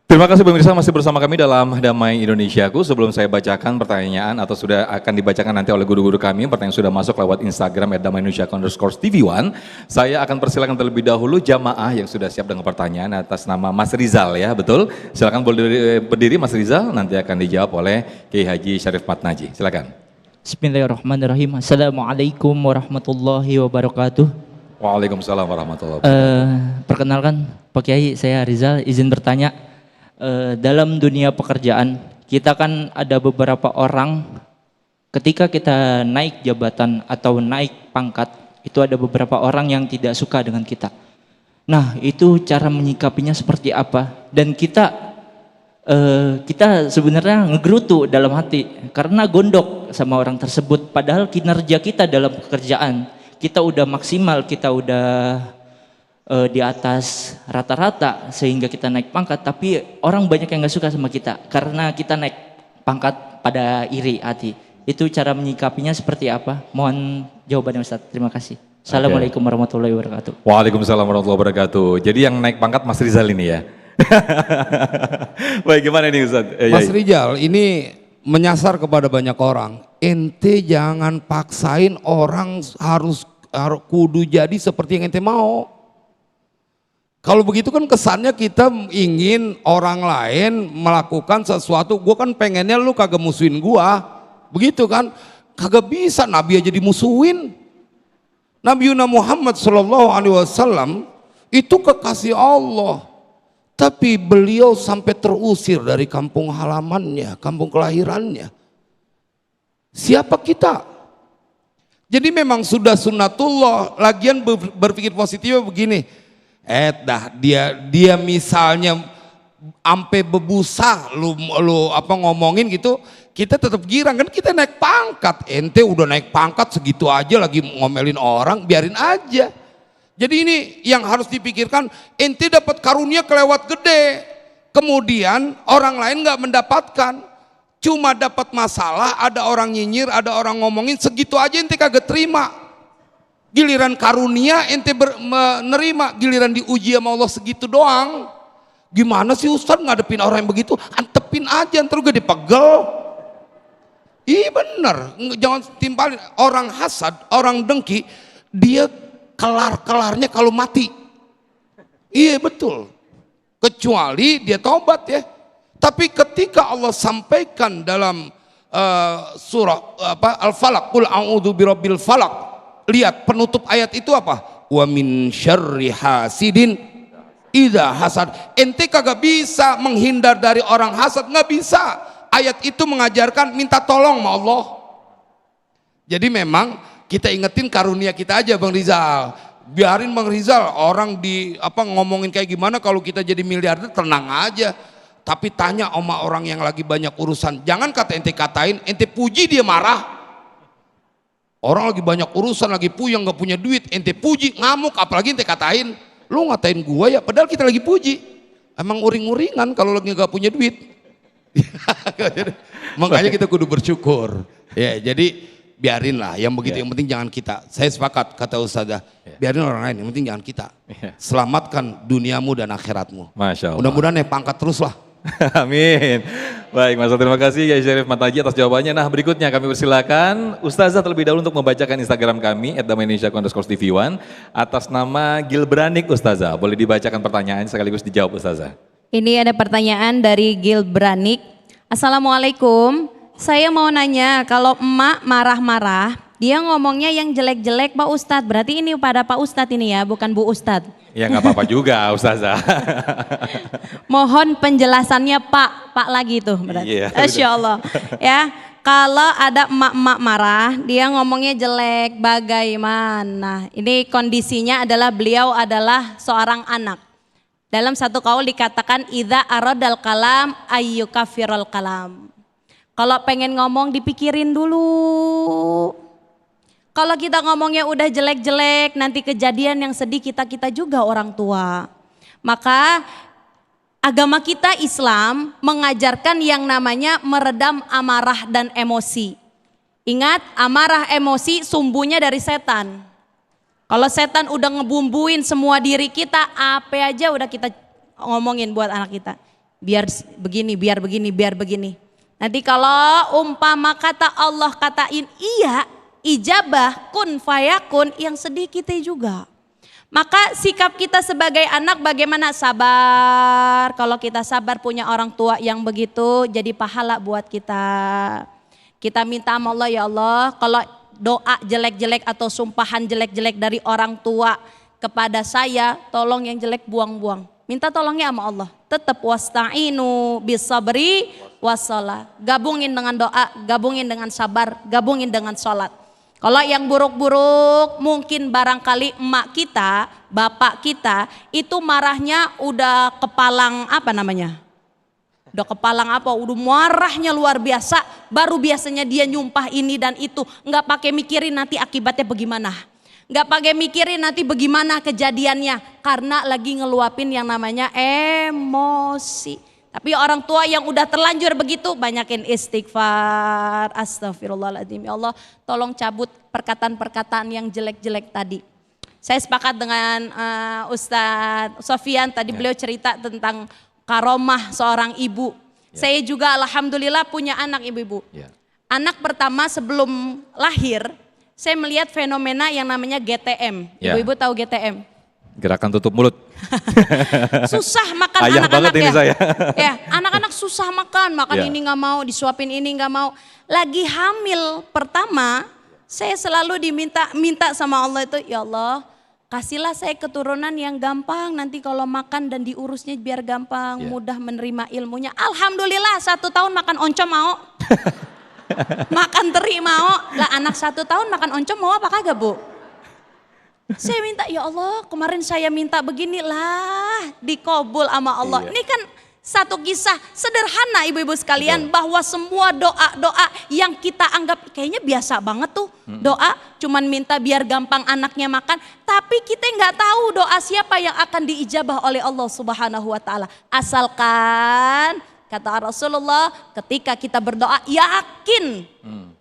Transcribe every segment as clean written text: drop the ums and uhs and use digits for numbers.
Terima kasih pemirsa masih bersama kami dalam Damai Indonesiaku. Sebelum saya bacakan pertanyaan atau sudah akan dibacakan nanti oleh guru-guru kami, pertanyaan sudah masuk lewat Instagram @damaiindonesiaku_tv1. Saya akan persilakan terlebih dahulu jamaah yang sudah siap dengan pertanyaan atas nama Mas Rizal ya, betul? Silakan boleh berdiri Mas Rizal, nanti akan dijawab oleh Kiai Haji Syarif Matnaji. Silakan. Bismillahirrahmanirrahim. Assalamualaikum warahmatullahi wabarakatuh. Waalaikumsalam warahmatullahi wabarakatuh. Perkenalkan Pak Kiai, saya Rizal, izin bertanya. Dalam dunia pekerjaan kita kan ada beberapa orang ketika kita naik jabatan atau naik pangkat itu ada beberapa orang yang tidak suka dengan kita. Nah itu cara menyikapinya seperti apa? Dan kita sebenarnya ngegerutu dalam hati karena gondok sama orang tersebut. Padahal kinerja kita dalam pekerjaan kita udah maksimal, kita udah di atas rata-rata sehingga kita naik pangkat, tapi orang banyak yang nggak suka sama kita karena kita naik pangkat pada iri hati. Itu cara menyikapinya seperti apa? Mohon jawabannya Ustaz. Terima kasih. Assalamualaikum warahmatullahi wabarakatuh. Waalaikumsalam warahmatullahi wabarakatuh. Jadi yang naik pangkat Mas Rizal ini ya. Baik, gimana ini Ustaz? Mas Rizal ini menyasar kepada banyak orang. Ente jangan paksain orang harus kudu jadi seperti yang ente mau. Kalau begitu kan kesannya kita ingin orang lain melakukan sesuatu. Gue kan pengennya lu kagak musuhin gua, begitu kan? Kagak bisa Nabi aja dimusuhin. Nabi Muhammad SAW itu kekasih Allah, tapi beliau sampai terusir dari kampung halamannya, kampung kelahirannya. Siapa kita? Jadi memang sudah sunnatullah. Lagian berpikir positifnya begini. Dia misalnya ampe bebusa lu apa ngomongin gitu, kita tetap girang kan, kita naik pangkat. Ente udah naik pangkat segitu aja lagi ngomelin orang, biarin aja. Jadi ini yang harus dipikirkan, ente dapat karunia kelewat gede, kemudian orang lain nggak mendapatkan, cuma dapat masalah, ada orang nyinyir, ada orang ngomongin, segitu aja ente kagak terima. Giliran karunia ente menerima, giliran diuji sama Allah segitu doang. Gimana sih Ustaz ngadepin orang yang begitu? Antepin aja, ntar gue dipegel. Iya bener, jangan timpalin. Orang hasad, orang dengki, dia kelar-kelarnya kalau mati. Iya betul, kecuali dia taubat ya. Tapi ketika Allah sampaikan dalam surah Al-Falaq, Qul a'udzu birabbil falaq. Lihat penutup ayat itu apa? Wa min syarri hasidin idza hasad. Ente kagak bisa menghindar dari orang hasad, nggak bisa. Ayat itu mengajarkan minta tolong sama Allah. Jadi memang kita ingetin karunia kita aja Bang Rizal. Biarin Bang Rizal orang ngomongin kayak gimana, kalau kita jadi miliarder tenang aja. Tapi tanya sama orang yang lagi banyak urusan. Jangan kata ente katain, ente puji dia marah. Orang lagi banyak urusan, lagi puyeng, gak punya duit, ente puji, ngamuk, apalagi ente katain. Lu ngatain gua ya, padahal kita lagi puji. Emang uring-uringan kalau lagi gak punya duit. Makanya kita kudu bersyukur. Ya, jadi biarin lah, yang begitu, yang penting jangan kita. Saya sepakat, kata Ustazah, biarin orang lain, yang penting jangan kita. Selamatkan duniamu dan akhiratmu. Masya Allah. Mudah-mudahan naik pangkat terus lah. Amin. Baik Mas, terima kasih Kiai Syarif Matnaji atas jawabannya. Nah berikutnya kami persilakan Ustazah terlebih dahulu untuk membacakan Instagram kami @damaiindonesiaku_tv1 atas nama Gilbranik. Ustazah, boleh dibacakan pertanyaan sekaligus dijawab Ustazah. Ini ada pertanyaan dari Gilbranik. Assalamualaikum, saya mau nanya, kalau emak marah-marah dia ngomongnya yang jelek-jelek Pak Ustadz, berarti ini pada Pak Ustadz ini ya, bukan Bu Ustadz. Ya nggak apa-apa juga Ustazah. Mohon penjelasannya Pak lagi tuh berarti. Iya, Masya Allah. Ya, kalau ada emak-emak marah, dia ngomongnya jelek, bagaimana? Ini kondisinya adalah beliau adalah seorang anak. Dalam satu kaul dikatakan idza aradal kalam ayyukafirul kalam. Kalau pengen ngomong dipikirin dulu. Kalau kita ngomongnya udah jelek-jelek, nanti kejadian yang sedih kita juga orang tua. Maka agama kita Islam mengajarkan yang namanya meredam amarah dan emosi. Ingat, amarah emosi sumbunya dari setan. Kalau setan udah ngebumbuin semua diri kita, apa aja udah kita ngomongin buat anak kita. biar begini, biar begini, biar begini. Nanti kalau umpama kata Allah katain iya, ijabah kun fayakun, yang sedih kita juga. Maka sikap kita sebagai anak bagaimana? Sabar. Kalau kita sabar punya orang tua yang begitu, jadi pahala buat kita. Kita minta sama Allah, ya Allah, kalau doa jelek-jelek atau sumpahan jelek-jelek dari orang tua kepada saya, tolong yang jelek buang-buang. Minta tolongnya sama Allah. Tetap wasta'inu bisabri wassalah. Gabungin dengan doa, gabungin dengan sabar, gabungin dengan sholat. Kalau yang buruk-buruk mungkin barangkali emak kita, bapak kita itu marahnya udah kepalang apa namanya? Udah kepalang apa? Udah marahnya luar biasa. Baru biasanya dia nyumpah ini dan itu. Nggak pakai mikirin nanti akibatnya bagaimana. Nggak pakai mikirin nanti bagaimana kejadiannya. Karena lagi ngeluapin yang namanya emosi. Tapi orang tua yang udah terlanjur begitu, banyakin istighfar. Astagfirullahaladzim, ya Allah tolong cabut perkataan-perkataan yang jelek-jelek tadi. Saya sepakat dengan Ustadz Sofyan tadi, beliau cerita tentang karomah seorang ibu. Saya juga alhamdulillah punya anak ibu-ibu. Anak pertama sebelum lahir, saya melihat fenomena yang namanya GTM. Ibu-ibu tahu GTM? Gerakan tutup mulut. Susah makan Ayah anak-anak banget ini ya. saya. Ya, anak-anak susah makan ini nggak mau, disuapin ini nggak mau. Lagi hamil pertama, saya selalu minta sama Allah itu, ya Allah, kasihlah saya keturunan yang gampang, nanti kalau makan dan diurusnya biar gampang, mudah menerima ilmunya. Alhamdulillah 1 tahun makan oncom mau. Makan teri mau. Lah anak 1 tahun makan oncom mau apa kagak, Bu? Saya minta, ya Allah kemarin saya minta beginilah, dikabul sama Allah. Ini kan satu kisah sederhana ibu-ibu sekalian, bahwa semua doa-doa yang kita anggap kayaknya biasa banget tuh. Doa cuman minta biar gampang anaknya makan, tapi kita nggak tahu doa siapa yang akan diijabah oleh Allah Subhanahu wa taala. Asalkan kata Rasulullah, ketika kita berdoa yakin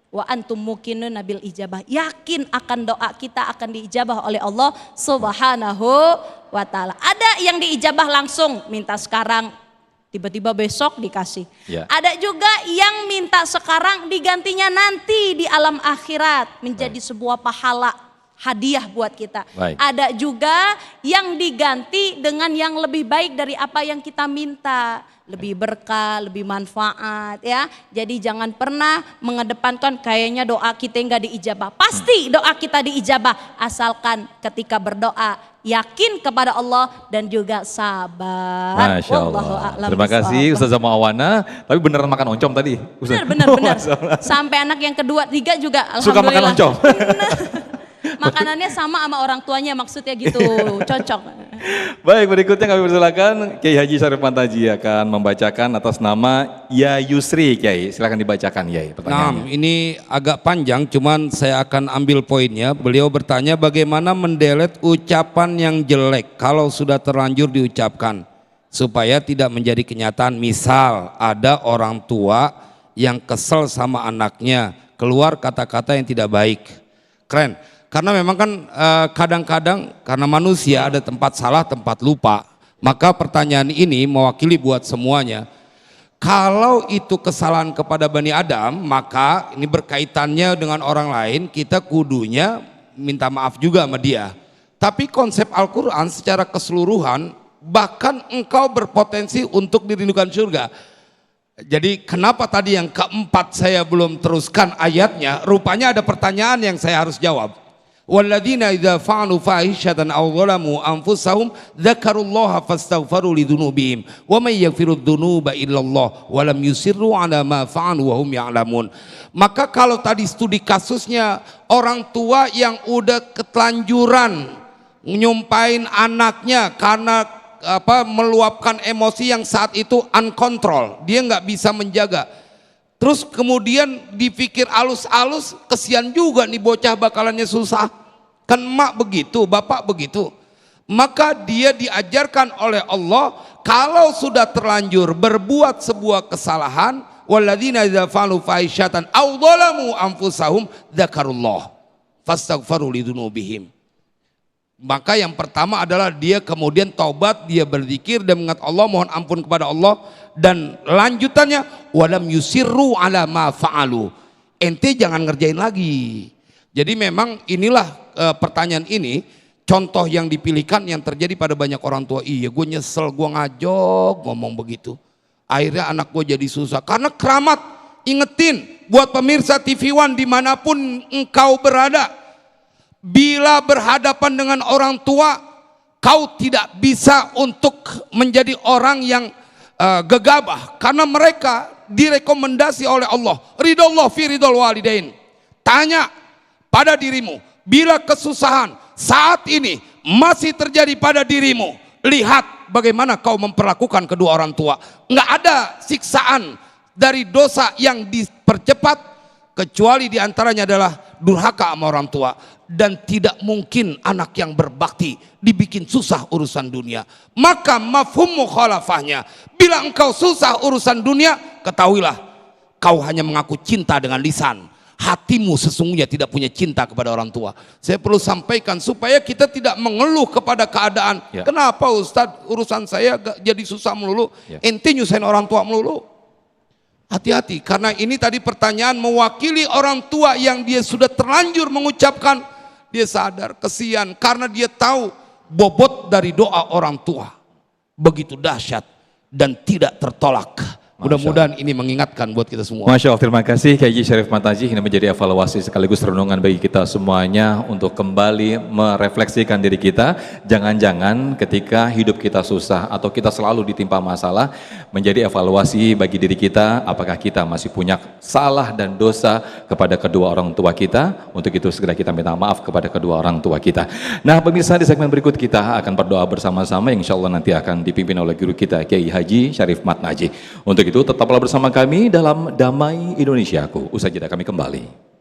wa antum muqinun nabil ijabah, yakin akan doa kita akan diijabah oleh Allah Subhanahu wa taala. Ada yang diijabah langsung, minta sekarang tiba-tiba besok dikasih. Ada juga yang minta sekarang digantinya nanti di alam akhirat menjadi sebuah pahala, hadiah buat kita. Ada juga yang diganti dengan yang lebih baik dari apa yang kita minta. Lebih berkah, lebih manfaat ya. Jadi jangan pernah mengedepankan kayaknya doa kita nggak diijabah. Pasti doa kita diijabah, asalkan ketika berdoa yakin kepada Allah dan juga sabar. Masya Allah. Terima kasih Ustazah Mawana. Tapi beneran makan oncom tadi? Benar. Sampai anak yang kedua, 3 juga alhamdulillah. Suka makan oncom? Makanannya sama orang tuanya, maksudnya gitu, cocok. Baik, berikutnya kami persilakan Kiai Haji Syarif Mantaji akan membacakan atas nama Ya Yusri. Kiai, silakan dibacakan Kiai pertanyaannya. Nah, ini agak panjang, cuman saya akan ambil poinnya. Beliau bertanya bagaimana mendelete ucapan yang jelek kalau sudah terlanjur diucapkan supaya tidak menjadi kenyataan. Misal ada orang tua yang kesel sama anaknya, keluar kata-kata yang tidak baik. Keren. Karena memang kan kadang-kadang karena manusia ada tempat salah, tempat lupa. Maka pertanyaan ini mewakili buat semuanya. Kalau itu kesalahan kepada Bani Adam, maka ini berkaitannya dengan orang lain, kita kudunya minta maaf juga sama dia. Tapi konsep Al-Quran secara keseluruhan, bahkan engkau berpotensi untuk dirindukan surga. Jadi kenapa tadi yang keempat saya belum teruskan ayatnya, rupanya ada pertanyaan yang saya harus jawab. Walladzina idza fa'alu fahishatan aw zalamu anfusahum dzakarullaha fastaghfaru lidzunubihim wa may yaghfirudz dzunuba illallah wa lam yusirru 'ala ma fa'alu wa hum ya'lamun. Maka kalau tadi studi kasusnya orang tua yang udah ketelanjuran nyumpain anaknya karena meluapkan emosi yang saat itu uncontrol, dia nggak bisa menjaga. Terus kemudian dipikir alus-alus, kesian juga nih bocah bakalannya susah. Kan emak begitu, bapak begitu. Maka dia diajarkan oleh Allah, kalau sudah terlanjur berbuat sebuah kesalahan, walladzina idza fa'alu fahishatan aw zalamu anfusahum dzakarullah fastaghfaru lidzunubihim. Maka yang pertama adalah dia kemudian taubat, dia berzikir dan mengingat Allah, mohon ampun kepada Allah, dan lanjutannya walam yusirru ala ma fa'alu. Ente jangan ngerjain lagi. Jadi memang inilah pertanyaan ini contoh yang dipilihkan yang terjadi pada banyak orang tua. Iya, gue nyesel, gue ngajok ngomong begitu. Akhirnya anak gue jadi susah karena keramat. Ingetin buat pemirsa TV One dimanapun engkau berada, bila berhadapan dengan orang tua, kau tidak bisa untuk menjadi orang yang gegabah, karena mereka direkomendasi oleh Allah. Ridallah fi ridal walidain. Tanya pada dirimu, bila kesusahan saat ini masih terjadi pada dirimu, lihat bagaimana kau memperlakukan kedua orang tua. Nggak ada siksaan dari dosa yang dipercepat kecuali diantaranya adalah durhaka sama orang tua. Dan tidak mungkin anak yang berbakti dibikin susah urusan dunia. Maka mafhum mukhalafahnya, bila engkau susah urusan dunia, ketahuilah kau hanya mengaku cinta dengan lisan, hatimu sesungguhnya tidak punya cinta kepada orang tua. Saya perlu sampaikan supaya kita tidak mengeluh kepada keadaan. Ya. Kenapa Ustadz urusan saya jadi susah melulu? Ya. Ente nyusahin orang tua melulu. Hati-hati, karena ini tadi pertanyaan mewakili orang tua yang dia sudah terlanjur mengucapkan, dia sadar, kesian, karena dia tahu bobot dari doa orang tua begitu dahsyat dan tidak tertolak. Mudah-mudahan ini mengingatkan buat kita semua. Masya Allah, terima kasih Kiai Syarif Mataji. Ini menjadi evaluasi sekaligus renungan bagi kita semuanya untuk kembali merefleksikan diri kita. Jangan-jangan ketika hidup kita susah atau kita selalu ditimpa masalah, menjadi evaluasi bagi diri kita, apakah kita masih punya salah dan dosa kepada kedua orang tua kita. Untuk itu segera kita minta maaf kepada kedua orang tua kita. Nah pemirsa, di segmen berikut kita akan berdoa bersama-sama yang insya Allah nanti akan dipimpin oleh guru kita Kiai Haji Syarif Mataji. Untuk itu tetaplah bersama kami dalam Damai Indonesiaku. Usai jeda kami kembali.